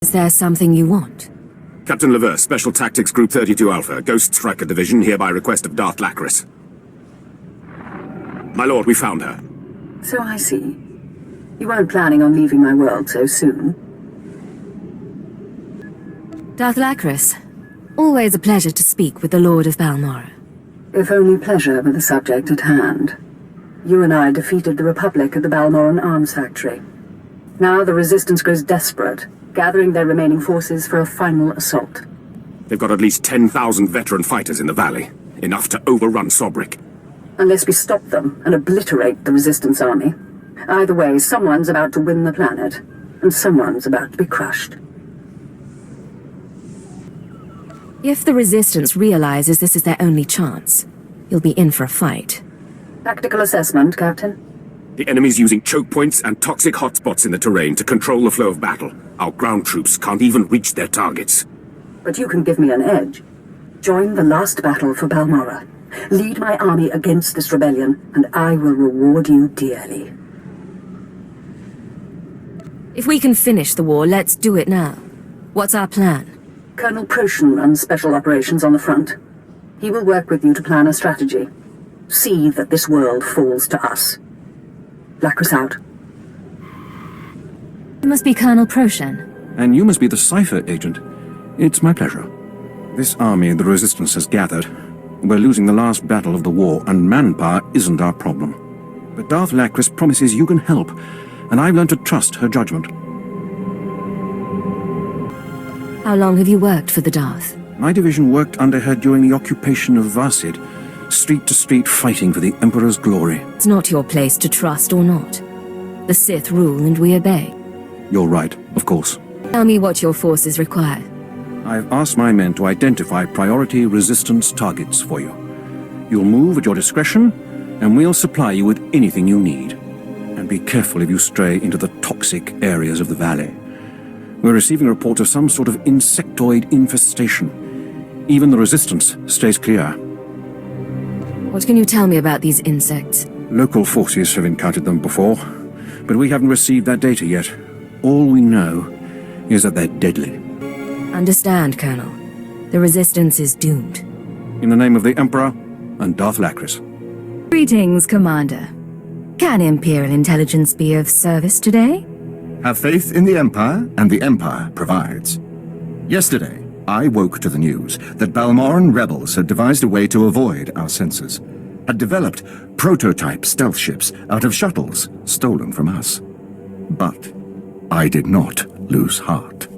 Is there something you want? Captain Lever, Special Tactics Group 32 Alpha, Ghost Striker Division, hereby request of Darth Lacris. My lord, we found her. So I see. You weren't planning on leaving my world so soon. Darth Lacris, always a pleasure to speak with the Lord of Balmorra. If only pleasure were the subject at hand. You and I defeated the Republic at the Balmorran arms factory. Now the Resistance grows desperate, gathering their remaining forces for a final assault. They've got at least 10,000 veteran fighters in the valley, enough to overrun Sobrik. Unless we stop them and obliterate the Resistance army. Either way, someone's about to win the planet, and someone's about to be crushed. If the Resistance realizes this is their only chance, you'll be in for a fight. Tactical assessment, Captain. The enemy's using choke points and toxic hotspots in the terrain to control the flow of battle. Our ground troops can't even reach their targets. But you can give me an edge. Join the last battle for Balmorra. Lead my army against this rebellion, and I will reward you dearly. If we can finish the war, let's do it now. What's our plan? Colonel Proshen runs special operations on the front. He will work with you to plan a strategy. See that this world falls to us. Lacris out. You must be Colonel Proshen. And you must be the Cypher agent. It's my pleasure. This army the Resistance has gathered. We're losing the last battle of the war, and manpower isn't our problem. But Darth Lacris promises you can help, and I've learned to trust her judgment. How long have you worked for the Darth? My division worked under her during the occupation of Varsid, street to street fighting for the Emperor's glory. It's not your place to trust or not. The Sith rule and we obey. You're right, of course. Tell me what your forces require. I've asked my men to identify priority Resistance targets for you. You'll move at your discretion, and we'll supply you with anything you need. And be careful if you stray into the toxic areas of the valley. We're receiving reports of some sort of insectoid infestation. Even the Resistance stays clear. What can you tell me about these insects? Local forces have encountered them before, but we haven't received that data yet. All we know is that they're deadly. Understand, Colonel. The Resistance is doomed. In the name of the Emperor and Darth Lacris. Greetings, Commander. Can Imperial intelligence be of service today? Have faith in the Empire, and the Empire provides. Yesterday, I woke to the news that Balmorran rebels had devised a way to avoid our sensors, had developed prototype stealth ships out of shuttles stolen from us. But I did not lose heart.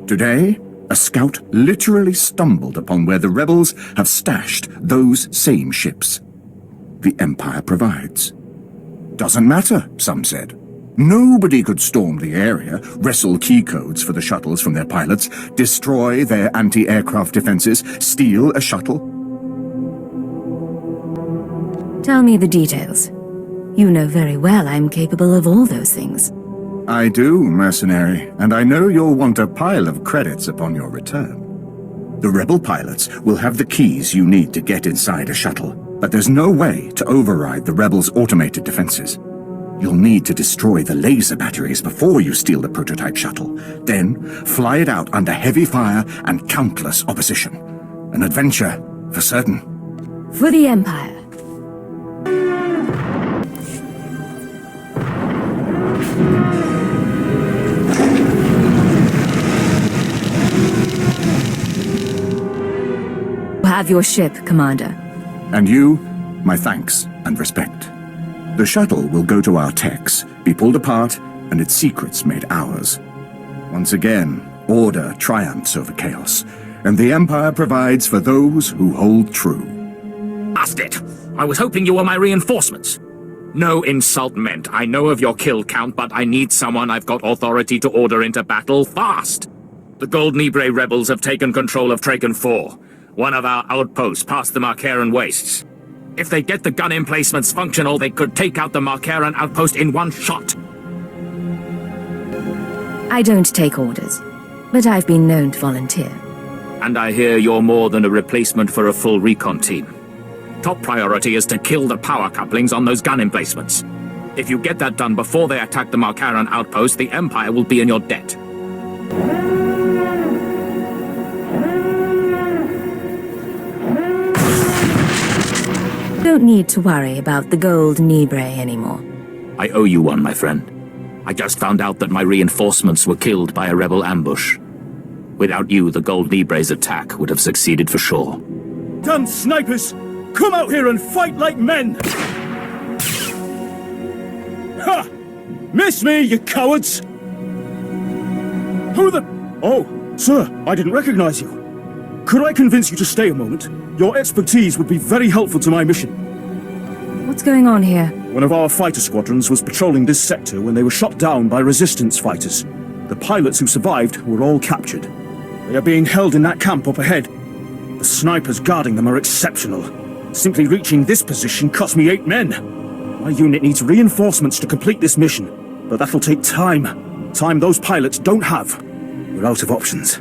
Today, a scout literally stumbled upon where the rebels have stashed those same ships. The Empire provides. Doesn't matter, some said. Nobody could storm the area, wrestle key codes for the shuttles from their pilots, destroy their anti-aircraft defenses, steal a shuttle. Tell me the details. You know very well I'm capable of all those things. I do, mercenary, and I know you'll want a pile of credits upon your return. The rebel pilots will have the keys you need to get inside a shuttle, but there's no way to override the rebels' automated defenses. You'll need to destroy the laser batteries before you steal the prototype shuttle, then fly it out under heavy fire and countless opposition. An adventure, for certain. For the Empire. Have your ship, Commander. And you, my thanks and respect. The shuttle will go to our techs, be pulled apart, and its secrets made ours. Once again, order triumphs over chaos, and the Empire provides for those who hold true. Blast it! I was hoping you were my reinforcements. No insult meant. I know of your kill count, but I need someone I've got authority to order into battle fast. The Gold Libre rebels have taken control of Traken 4, one of our outposts past the Marcaran wastes. If they get the gun emplacements functional, they could take out the Marcaran outpost in one shot. I don't take orders, but I've been known to volunteer. And I hear you're more than a replacement for a full recon team. Top priority is to kill the power couplings on those gun emplacements. If you get that done before they attack the Marcaran outpost, the Empire will be in your debt. don't need to worry about the gold Nibre anymore. I owe you one, my friend. I just found out that my reinforcements were killed by a rebel ambush. Without you, the gold Nibre's attack would have succeeded for sure. Damn snipers! Come out here and fight like men! Ha! Miss me, you cowards! Who the... Oh, sir, I didn't recognize you. Could I convince you to stay a moment? Your expertise would be very helpful to my mission. What's going on here? One of our fighter squadrons was patrolling this sector when they were shot down by resistance fighters. The pilots who survived were all captured. They are being held in that camp up ahead. The snipers guarding them are exceptional. Simply reaching this position cost me 8 men. My unit needs reinforcements to complete this mission, but that'll take time. Time those pilots don't have. We're out of options.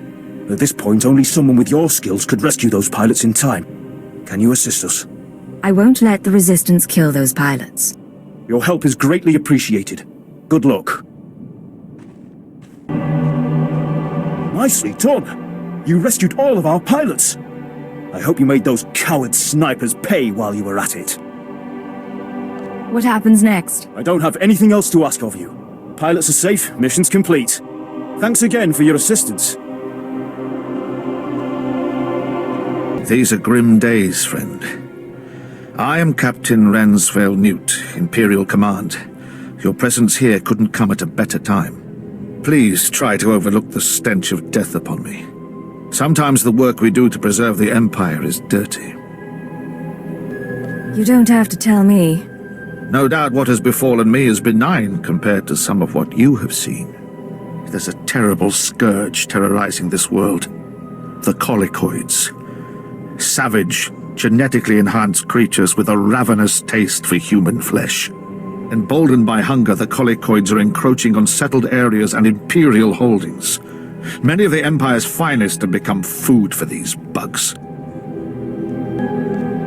At this point, only someone with your skills could rescue those pilots in time. Can you assist us? I won't let the Resistance kill those pilots. Your help is greatly appreciated. Good luck. Nicely done. You rescued all of our pilots. I hope you made those coward snipers pay while you were at it. What happens next? I don't have anything else to ask of you. Pilots are safe, mission's complete. Thanks again for your assistance. These are grim days, friend. I am Captain Ransvale Newt, Imperial Command. Your presence here couldn't come at a better time. Please try to overlook the stench of death upon me. Sometimes the work we do to preserve the Empire is dirty. You don't have to tell me. No doubt what has befallen me is benign compared to some of what you have seen. There's a terrible scourge terrorizing this world. The Colicoids. Savage, genetically enhanced creatures with a ravenous taste for human flesh. Emboldened by hunger, the Colicoids are encroaching on settled areas and Imperial holdings. Many of the Empire's finest have become food for these bugs.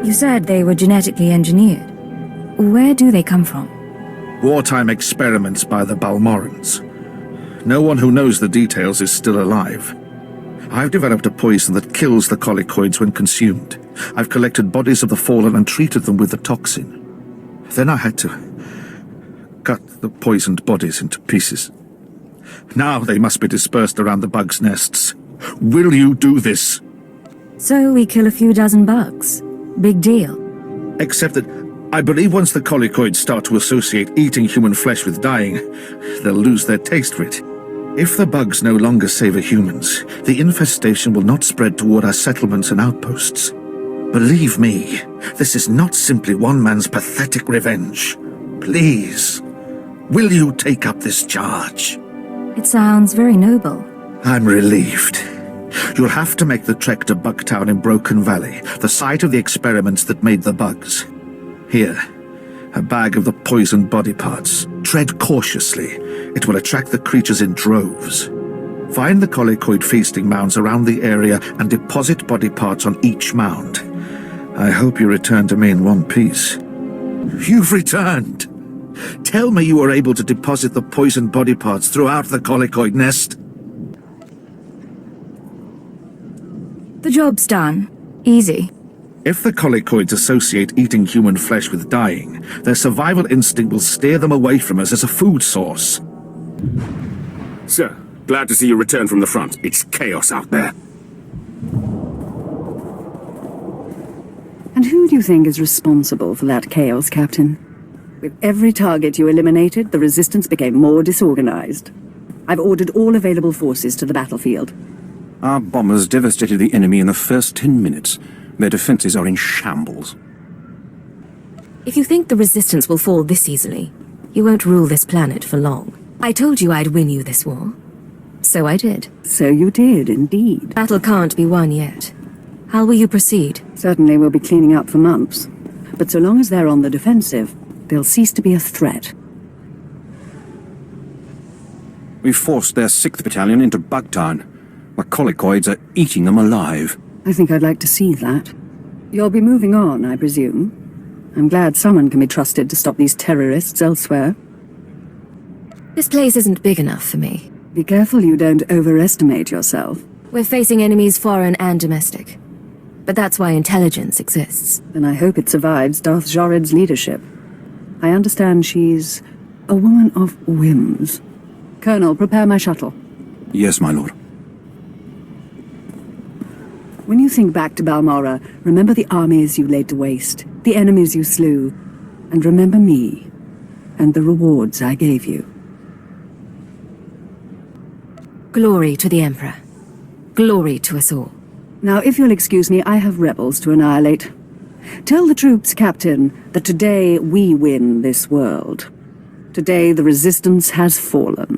You said they were genetically engineered. Where do they come from? Wartime experiments by the Balmorrans. No one who knows the details is still alive. I've developed a poison that kills the Colicoids when consumed. I've collected bodies of the fallen and treated them with the toxin. Then I had to cut the poisoned bodies into pieces. Now they must be dispersed around the bugs' nests. Will you do this? So we kill a few dozen bugs. Big deal. Except that I believe once the Colicoids start to associate eating human flesh with dying, they'll lose their taste for it. If the bugs no longer savor humans, the infestation will not spread toward our settlements and outposts. Believe me, this is not simply one man's pathetic revenge. Please, will you take up this charge? It sounds very noble. I'm relieved. You'll have to make the trek to Bugtown in Broken Valley, the site of the experiments that made the bugs. Here, a bag of the poisoned body parts. Tread cautiously. It will attract the creatures in droves. Find the Colicoid feasting mounds around the area and deposit body parts on each mound. I hope you return to me in one piece. You've returned! Tell me you were able to deposit the poisoned body parts throughout the Colicoid nest. The job's done. Easy. If the Colicoids associate eating human flesh with dying, their survival instinct will steer them away from us as a food source. Sir, glad to see you return from the front. It's chaos out there. And who do you think is responsible for that chaos, Captain? With every target you eliminated, the Resistance became more disorganized. I've ordered all available forces to the battlefield. Our bombers devastated the enemy in the first 10 minutes. Their defenses are in shambles. If you think the Resistance will fall this easily, you won't rule this planet for long. I told you I'd win you this war. So I did. So you did, indeed. Battle can't be won yet. How will you proceed? Certainly we'll be cleaning up for months. But so long as they're on the defensive, they'll cease to be a threat. We've forced their 6th Battalion into Bugtown. The Colicoids are eating them alive. I think I'd like to see that. You'll be moving on, I presume. I'm glad someone can be trusted to stop these terrorists elsewhere. This place isn't big enough for me. Be careful you don't overestimate yourself. We're facing enemies foreign and domestic. But that's why intelligence exists. And I hope it survives Darth Jared's leadership. I understand she's a woman of whims. Colonel, prepare my shuttle. Yes, my lord. When you think back to Balmorra, remember the armies you laid to waste, the enemies you slew, and remember me, and the rewards I gave you. Glory to the Emperor. Glory to us all. Now, if you'll excuse me, I have rebels to annihilate. Tell the troops, Captain, that today we win this world. Today the Resistance has fallen.